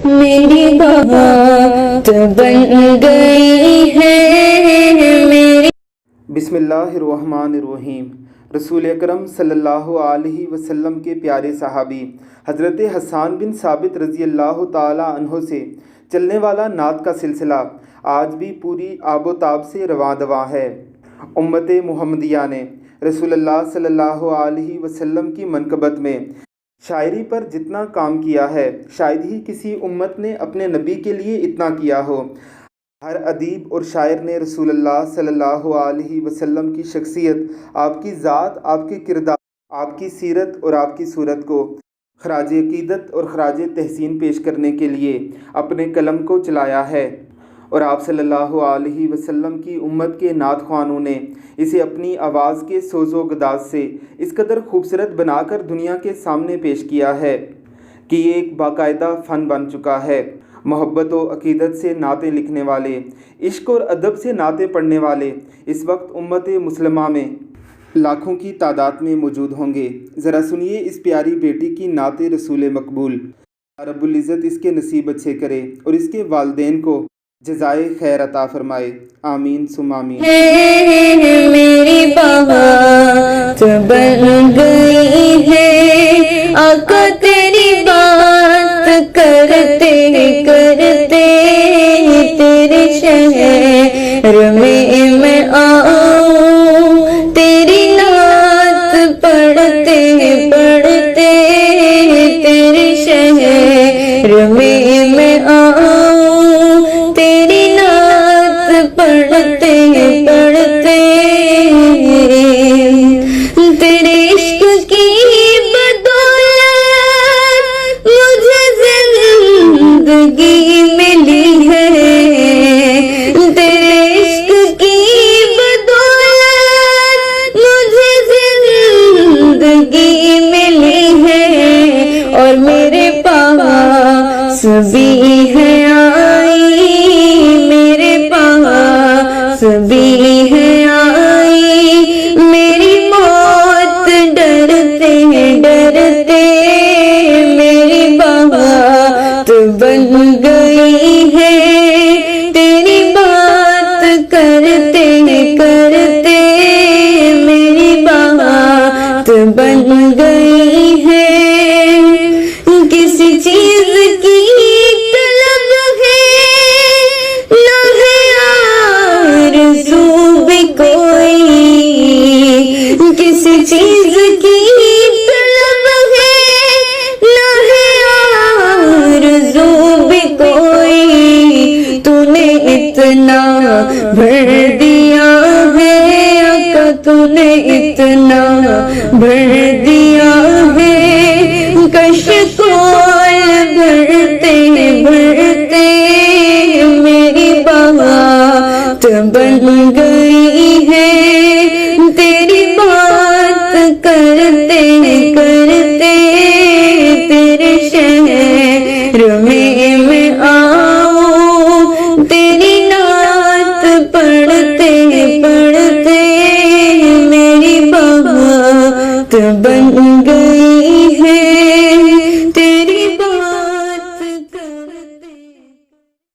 میری بات بن گئی ہے میری۔ بسم اللہ الرحمن الرحیم۔ رسول اکرم صلی اللہ علیہ وسلم کے پیارے صحابی حضرت حسان بن ثابت رضی اللہ تعالی عنہ سے چلنے والا نعت کا سلسلہ آج بھی پوری آب و تاب سے رواں دواں ہے۔ امت محمدیہ نے رسول اللہ صلی اللہ علیہ وسلم کی منقبت میں شاعری پر جتنا کام کیا ہے شاید ہی کسی امت نے اپنے نبی کے لیے اتنا کیا ہو۔ ہر ادیب اور شاعر نے رسول اللہ صلی اللہ علیہ وسلم کی شخصیت، آپ کی ذات، آپ کے کردار، آپ کی سیرت اور آپ کی صورت کو خراج عقیدت اور خراج تحسین پیش کرنے کے لیے اپنے قلم کو چلایا ہے، اور آپ صلی اللہ علیہ وسلم کی امت کے نعت خوانوں نے اسے اپنی آواز کے سوز و گداز سے اس قدر خوبصورت بنا کر دنیا کے سامنے پیش کیا ہے کہ یہ ایک باقاعدہ فن بن چکا ہے۔ محبت و عقیدت سے نعتیں لکھنے والے، عشق اور ادب سے نعتیں پڑھنے والے اس وقت امت مسلمہ میں لاکھوں کی تعداد میں موجود ہوں گے۔ ذرا سنیے اس پیاری بیٹی کی نعت رسول مقبول۔ رب العزت اس کے نصیب اچھے کرے اور اس کے والدین کو جزائے خیر عطا فرمائے، آمین ثم آمین۔ میری بات بن گئی ہے آقا تیری بات کرتے کرتے، تیرے شہر میں آؤں تیری نعت پڑھتے پڑھتے، تیرے شہر میں آؤں تیری نعت پڑھتے پڑھتے، تیرے عشق کی بدولت مجھے زندگی ملی ہے، تیرے عشق کی بدولت مجھے زندگی ملی ہے، اور میرے پاس بھی ہے آئی، میرے پاس بھی ہے آئی میری موت ڈرتے ڈرتے، میری بات بن گئی ہے تیری بات کرتے کرتے، میری بات بن گئی ہے۔ کسی چیز کی طلب ہے نہ ہے آرزو بھی کوئی، کسی چیز کی طلب ہے نہ ہے آرزو بھی کوئی، تو نے اتنا بھر دیا ہے آقا، تو نے اتنا بھر دیا ہے، کش کول بھرتے بھرتے، میری بات بن گئی ہے تیری بات کرتے کرتے، تیرے شہر میں آؤں تیری نعت پڑھتے پڑھتے، میری بات بن